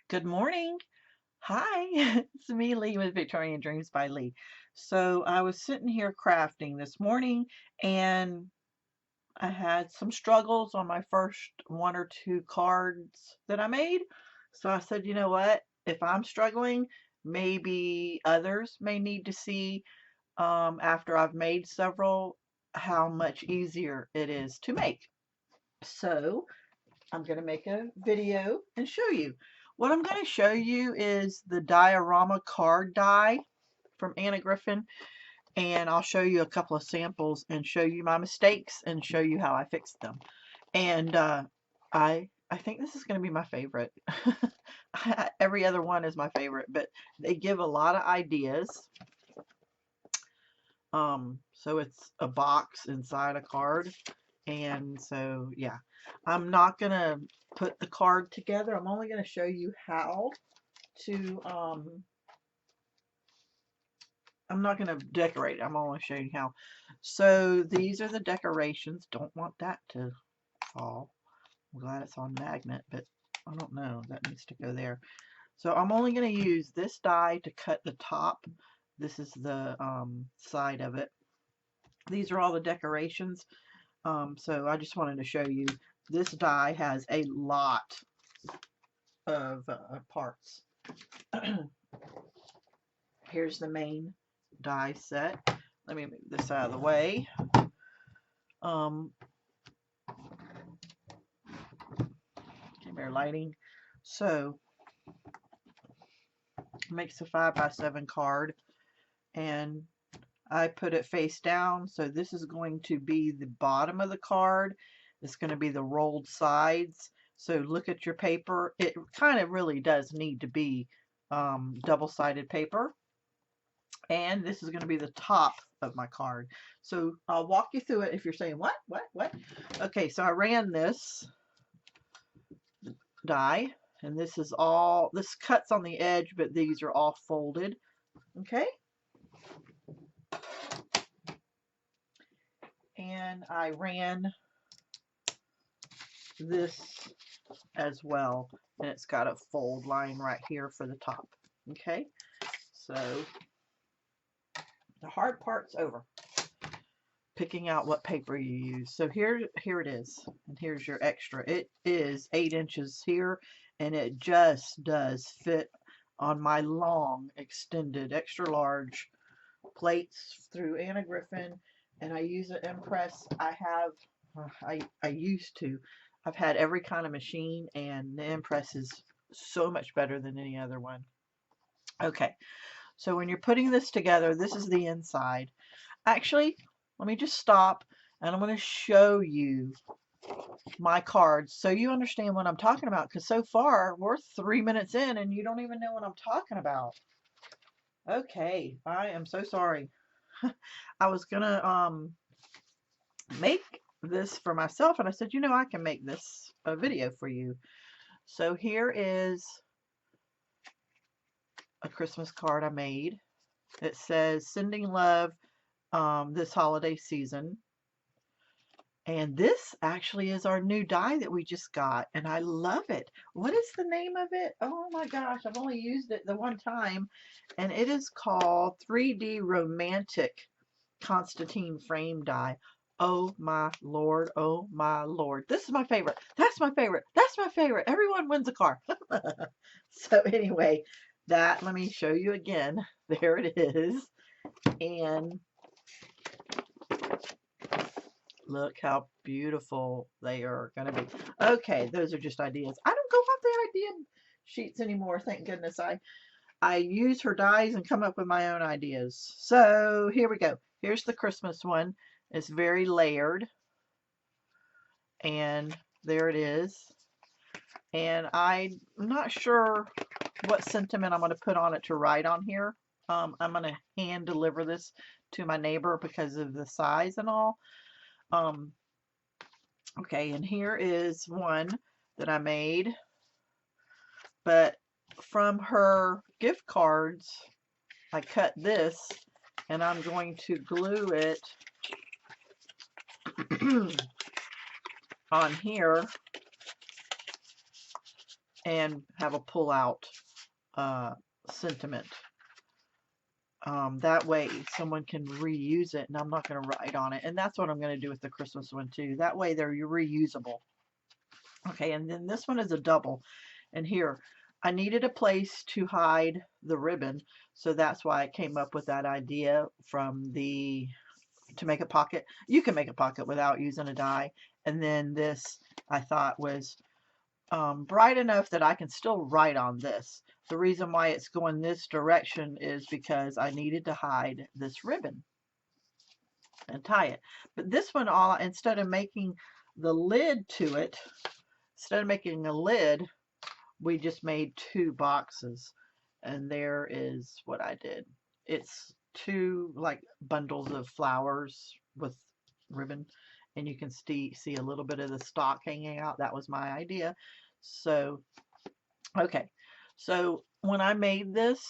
Good morning. Hi, it's me, Leigh, with Victorian Dreams by Leigh. So I was sitting here crafting this morning and I had some struggles on my first one or two cards that I made. So I said, you know what? If I'm struggling, maybe others may need to see after I've made several how much easier it is to make. So I'm going to make a video and show you. What I'm going to show you is the Diorama card die from Anna Griffin, and I'll show you a couple of samples and show you my mistakes and show you how I fixed them. And I think this is going to be my favorite. Every other one is my favorite, but they give a lot of ideas. So it's a box inside a card. And so, yeah, I'm not going to put the card together. I'm only going to show you how to, I'm not going to decorate it. I'm only showing you how. So these are the decorations. Don't want that to fall. I'm glad it's on magnet, but I don't know. That needs to go there. So I'm only going to use this die to cut the top. This is the side of it. These are all the decorations. So I just wanted to show you this die has a lot of parts. Here's the main die set. Let me move this out of the way. Um, Camera lighting. So it makes a 5x7 card, and I put it face down. So this is going to be the bottom of the card. It's going to be the rolled sides. So look at your paper. It kind of really does need to be double-sided paper. And this is going to be the top of my card. So I'll walk you through it if you're saying, what? Okay, so I ran this die, and this is all, this cuts on the edge, but these are all folded. Okay. And I ran this as well, and it's got a fold line right here for the top. Okay, so the hard part's over, picking out what paper you use. So here it is, and here's your extra. It is 8 inches here, and it just does fit on my long extended extra large plates through Anna Griffin, and I use an Impress. I used to. I've had every kind of machine, and the Impress is so much better than any other one. Okay, so when you're putting this together, this is the inside. Actually, let me just stop, and I'm going to show you my cards so you understand what I'm talking about, because so far we're 3 minutes in and you don't even know what I'm talking about. Okay, I am so sorry. I was gonna make this for myself, and I said, you know, I can make this a video for you. So here is a Christmas card I made. It says sending love this holiday season. And this actually is our new die that we just got, and I love it. What is the name of it? Oh my gosh, I've only used it the one time, and it is called 3D Romantic Constantine Frame Die. Oh my lord, oh my lord. This is my favorite. That's my favorite. That's my favorite. Everyone wins a car. So anyway, that, let me show you again. There it is. And look how beautiful they are going to be. Okay, those are just ideas. I don't go off the idea sheets anymore. Thank goodness. I use her dies and come up with my own ideas. So here we go. Here's the Christmas one. It's very layered. And there it is. And I'm not sure what sentiment I'm going to put on it to write on here. I'm going to hand deliver this to my neighbor because of the size and all. Okay, and here is one that I made, but from her gift cards, I cut this, and I'm going to glue it on here and have a pull out sentiment. That way someone can reuse it and I'm not going to write on it. And that's what I'm going to do with the Christmas one too. That way they're reusable. Okay, and then this one is a double. And here, I needed a place to hide the ribbon. So that's why I came up with that idea from to make a pocket. You can make a pocket without using a die. And then this I thought was bright enough that I can still write on this. The reason why it's going this direction is because I needed to hide this ribbon and tie it. But this one, instead of making the lid to it, instead of making a lid, we just made 2 boxes. And there is what I did. It's 2 like bundles of flowers with ribbon. And you can see a little bit of the stalk hanging out. That was my idea. So, okay. So when I made this,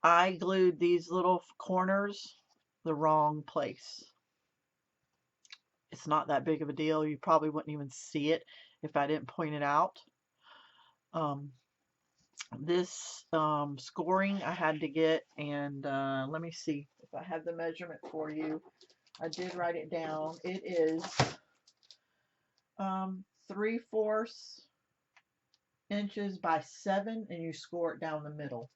I glued these little corners the wrong place. It's not that big of a deal. You probably wouldn't even see it if I didn't point it out. This scoring I had to get, and let me see if I have the measurement for you. I did write it down. It is 3/4 inches by 7, and you score it down the middle.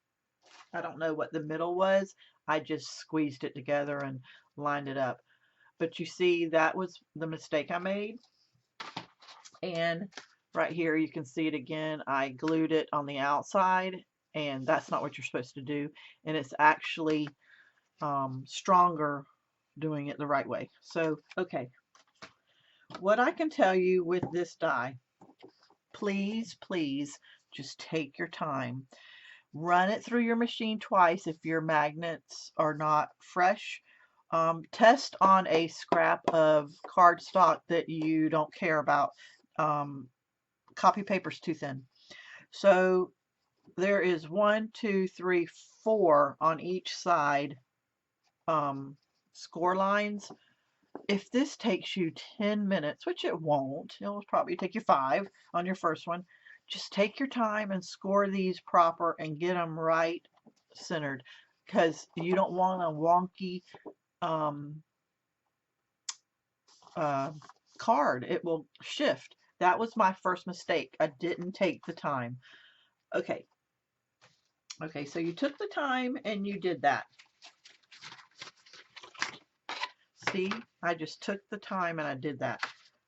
I don't know what the middle was. I just squeezed it together and lined it up. But you see, that was the mistake I made. And right here, you can see it again. I glued it on the outside, and that's not what you're supposed to do. And it's actually stronger doing it the right way. So, okay. What I can tell you with this die, please, please, just take your time. Run it through your machine twice if your magnets are not fresh. Test on a scrap of cardstock that you don't care about. Copy paper's too thin. So there is 1, 2, 3, 4 on each side score lines. If this takes you 10 minutes, which it won't, it'll probably take you 5 on your first one, just take your time and score these proper and get them right centered, because you don't want a wonky card. It will shift. That was my first mistake. I didn't take the time. Okay. Okay, so you took the time and you did that. See, I just took the time and I did that.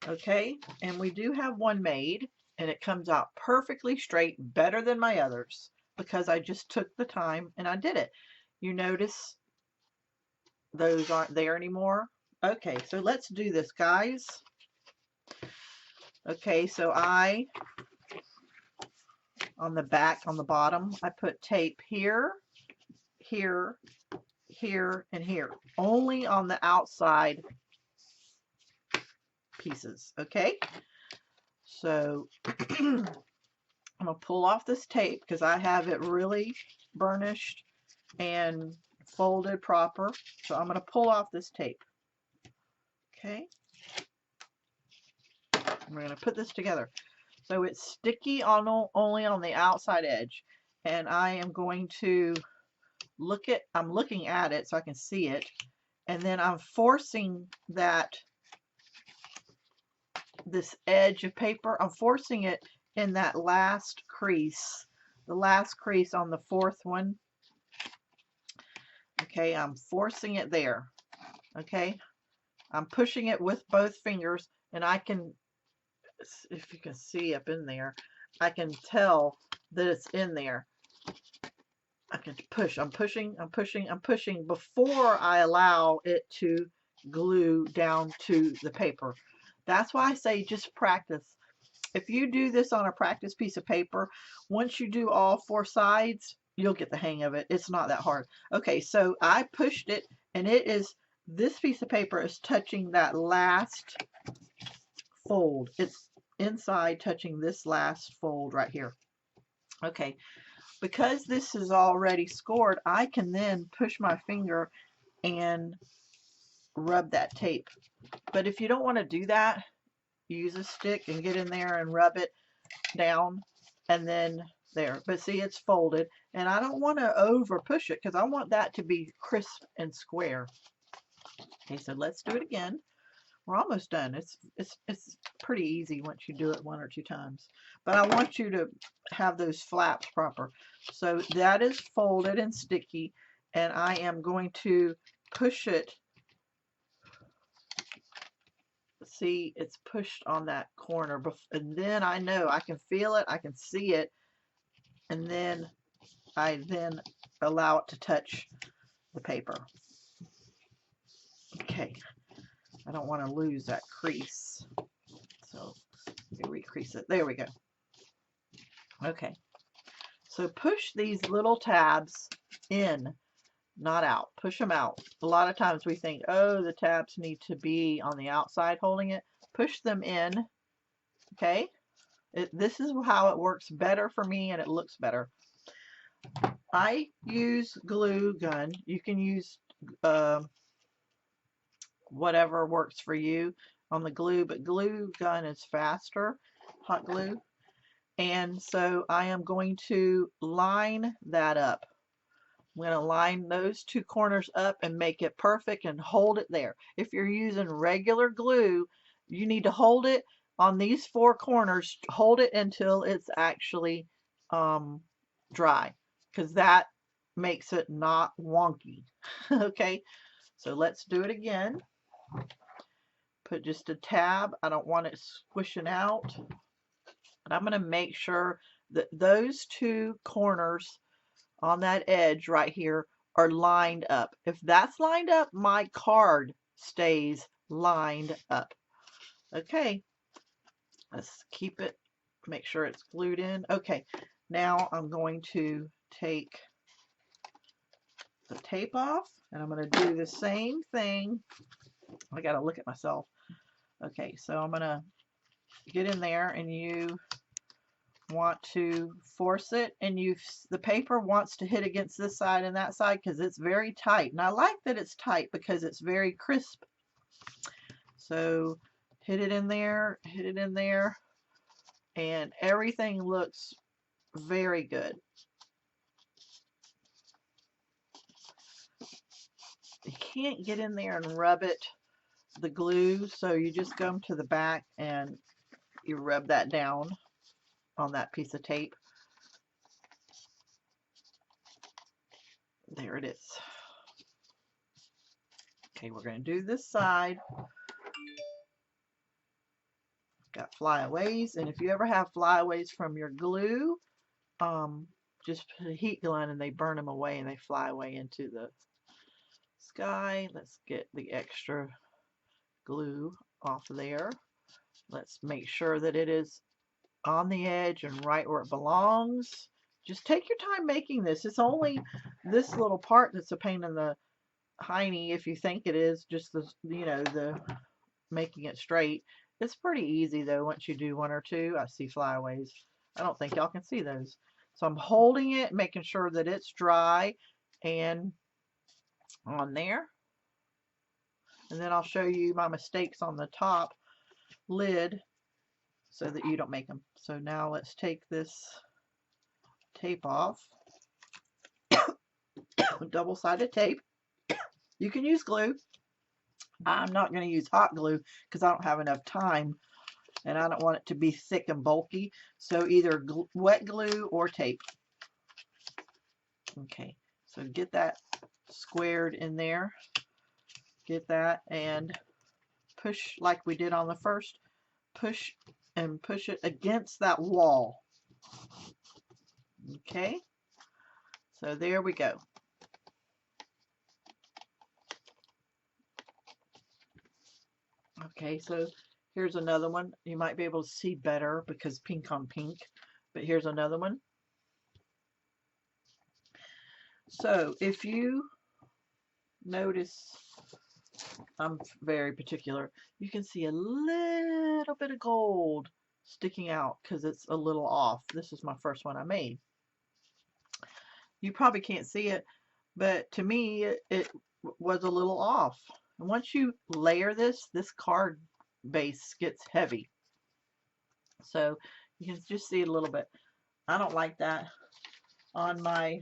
Okay, and we do have one made, and it comes out perfectly straight, better than my others, because I just took the time and I did it. You notice those aren't there anymore. Okay, so let's do this, guys. Okay, so on the back, on the bottom, I put tape here, here, here, and here, only on the outside pieces. Okay, so I'm gonna pull off this tape because I have it really burnished and folded proper. So I'm gonna pull off this tape. Okay, we're gonna put this together. So it's sticky only on the outside edge, and I am going to I'm looking at it so I can see it, and then I'm forcing this edge of paper, I'm forcing it in that last crease, the last crease on the 4th one. Okay, I'm forcing it there. Okay, I'm pushing it with both fingers, and I can, if you can see up in there, I can tell that it's in there. I can push, I'm pushing, I'm pushing, I'm pushing before I allow it to glue down to the paper. That's why I say just practice. If you do this on a practice piece of paper, once you do all 4 sides, you'll get the hang of it. It's not that hard. Okay, so I pushed it, and this piece of paper is touching that last fold. It's inside touching this last fold right here. Okay, because this is already scored, I can then push my finger and rub that tape. But if you don't want to do that, use a stick and get in there and rub it down. and then there. But see, it's folded, and I don't want to over push it because I want that to be crisp and square. Okay, so let's do it again. We're almost done. It's pretty easy once you do it 1 or 2 times. But I want you to have those flaps proper. So that is folded and sticky, and I am going to push it. See, it's pushed on that corner, and then I know I can feel it, I can see it, and then I allow it to touch the paper. Okay, I don't want to lose that crease, so recrease it. There we go. Okay, so push these little tabs in, not out. Push them out. A lot of times we think, oh, the tabs need to be on the outside holding it. Push them in. Okay, this is how it works better for me, and it looks better. I use glue gun. You can use whatever works for you on the glue, but glue gun is faster, hot glue. And so I am going to line that up. I'm going to line those 2 corners up and make it perfect and hold it there. If you're using regular glue, you need to hold it on these 4 corners, hold it until it's actually dry, because that makes it not wonky. Okay, so let's do it again. Put just a tab. I don't want it squishing out. And I'm going to make sure that those 2 corners on that edge right here are lined up. If that's lined up, my card stays lined up. Okay, let's keep it, make sure it's glued in. Okay, now I'm going to take the tape off, and I'm going to do the same thing. I got to look at myself. Okay, so I'm going to get in there, and you want to force it, and the paper wants to hit against this side and that side because it's very tight, and I like that it's tight because it's very crisp. So hit it in there, and everything looks very good. You can't get in there and rub it, the glue, so you just go to the back and you rub that down on that piece of tape. There it is. Okay, we're going to do this side. Got flyaways, and if you ever have flyaways from your glue, just put a heat gun and they burn them away and they fly away into the sky. Let's get the extra glue off there. Let's make sure that it is on the edge and right where it belongs. Just take your time making this. It's only this little part that's a pain in the hiney if you think it is, just the, you know, the making it straight. It's pretty easy though once you do 1 or 2. I see flyaways. I don't think y'all can see those. So I'm holding it, making sure that it's dry and on there. And then I'll show you my mistakes on the top lid so that you don't make them. So now let's take this tape off. Double-sided tape. You can use glue. I'm not going to use hot glue because I don't have enough time and I don't want it to be thick and bulky. So either wet glue or tape. Okay, so get that squared in there. Get that and push like we did on the first. Push and push it against that wall. Okay, so there we go. Okay, so here's another one. You might be able to see better because pink on pink, but here's another one. So if you notice, I'm very particular, you can see a little bit of gold sticking out because it's a little off. This is my first one I made. You probably can't see it, but to me it was a little off. And once you layer this card base gets heavy. So you can just see it a little bit. I don't like that. On my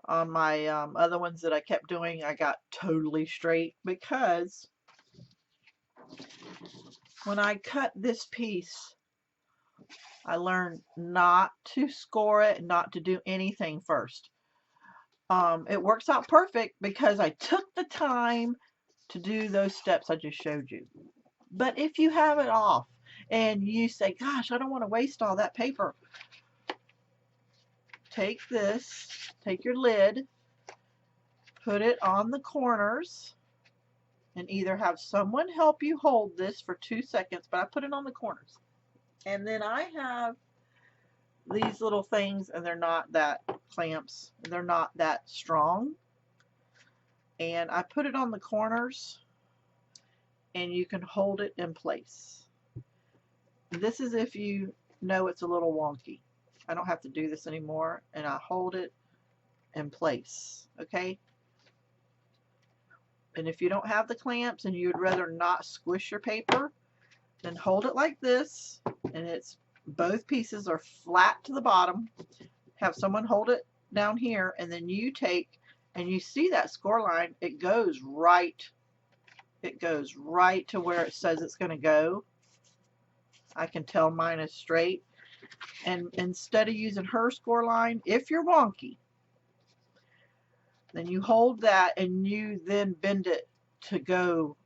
other ones that I kept doing, I got totally straight because when I cut this piece, I learned not to score it, not to do anything first. It works out perfect because I took the time to do those steps I just showed you. But if you have it off and you say, gosh, I don't want to waste all that paper, take this, take your lid, put it on the corners, and either have someone help you hold this for 2 seconds, but I put it on the corners. And then I have these little things, and they're not that clamps, they're not that strong. And I put it on the corners, and you can hold it in place. This is if you know it's a little wonky. I don't have to do this anymore, and I hold it in place, okay? And if you don't have the clamps and you would rather not squish your paper, then hold it like this, and it's both pieces are flat to the bottom. Have someone hold it down here, and then you take, and you see that score line, it goes right to where it says it's going to go. I can tell mine is straight. And instead of using her score line, if you're wonky, then you hold that and you then bend it to go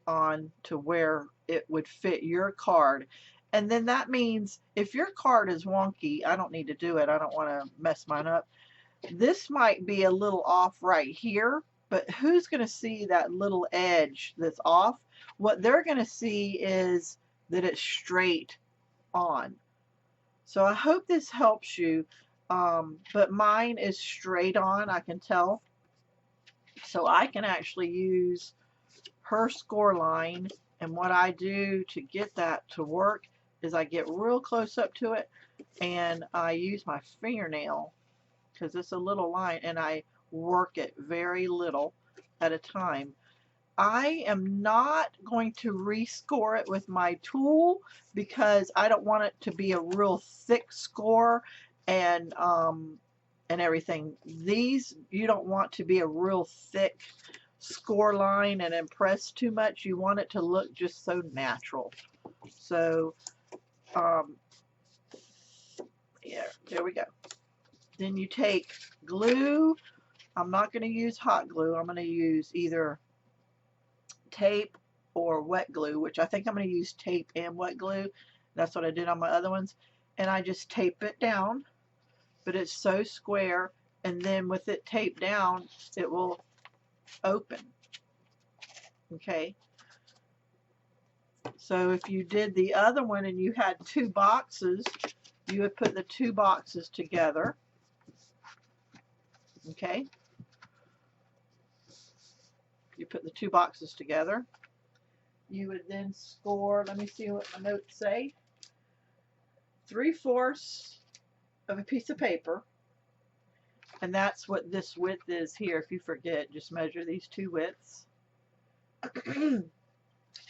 on to where it would fit your card. And then that means if your card is wonky, I don't need to do it. I don't want to mess mine up. This might be a little off right here, but who's going to see that little edge that's off? What they're going to see is that it's straight on. So I hope this helps you, but mine is straight on, I can tell. So I can actually use her score line, and what I do to get that to work is I get real close up to it, and I use my fingernail, because it's a little line, and I work it very little at a time. I am not going to rescore it with my tool because I don't want it to be a real thick score and everything. These, you don't want to be a real thick score line and impress too much. You want it to look just so natural. So yeah, there we go. Then you take glue. I'm not going to use hot glue. I'm going to use either tape or wet glue, which I think I'm going to use tape and wet glue. That's what I did on my other ones. And I just tape it down, but it's so square, and then with it taped down, it will open. Okay. So if you did the other one and you had 2 boxes, you would put the 2 boxes together. Okay. You put the 2 boxes together. You would then score, let me see what my notes say, 3/4 of a piece of paper. And that's what this width is here. If you forget, just measure these 2 widths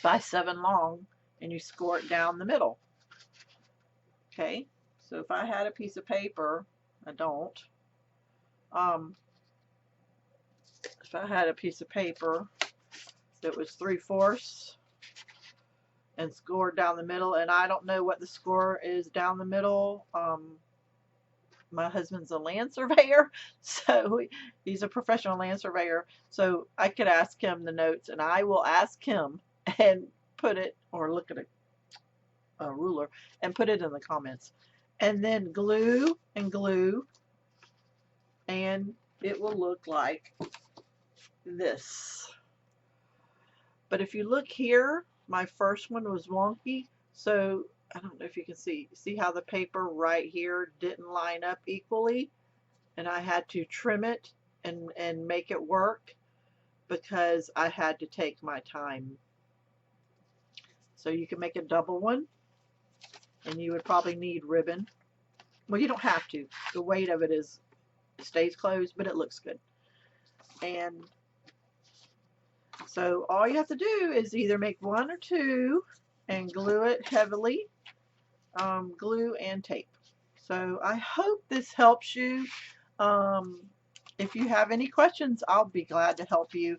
by 7 long, and you score it down the middle. Okay, so if I had a piece of paper, I don't. If I had a piece of paper that was 3/4 and scored down the middle, and I don't know what the score is down the middle. My husband's a land surveyor, so he's a professional land surveyor, so I could ask him the notes, and I will ask him and put it, or look at a ruler and put it in the comments, and then glue and glue, and it will look like this. But if you look here, my first one was wonky, so I don't know if you can see how the paper right here didn't line up equally, and I had to trim it and make it work because I had to take my time. So you can make a double one, and you would probably need ribbon. Well, you don't have to. The weight of it stays closed, but it looks good. And so all you have to do is either make 1 or 2 and glue it heavily, glue and tape. So I hope this helps you. If you have any questions, I'll be glad to help you.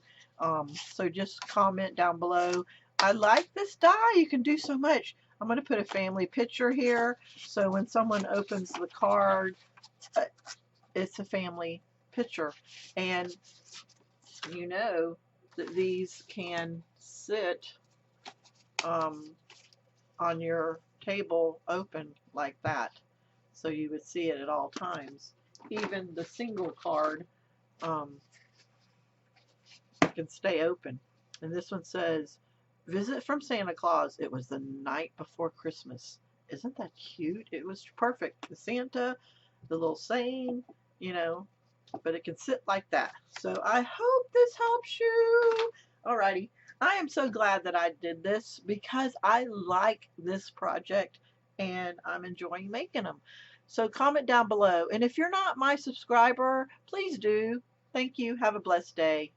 So just comment down below. I like this die. You can do so much. I'm going to put a family picture here, so when someone opens the card, it's a family picture. And you know that these can sit on your table open like that, so you would see it at all times. Even the single card can stay open. And this one says, visit from Santa Claus. It was the night before Christmas. Isn't that cute? It was perfect. The Santa, the little saying, you know, but it can sit like that. So I hope this helps you. Alrighty. I am so glad that I did this because I like this project and I'm enjoying making them. So comment down below. And if you're not my subscriber, please do. Thank you. Have a blessed day.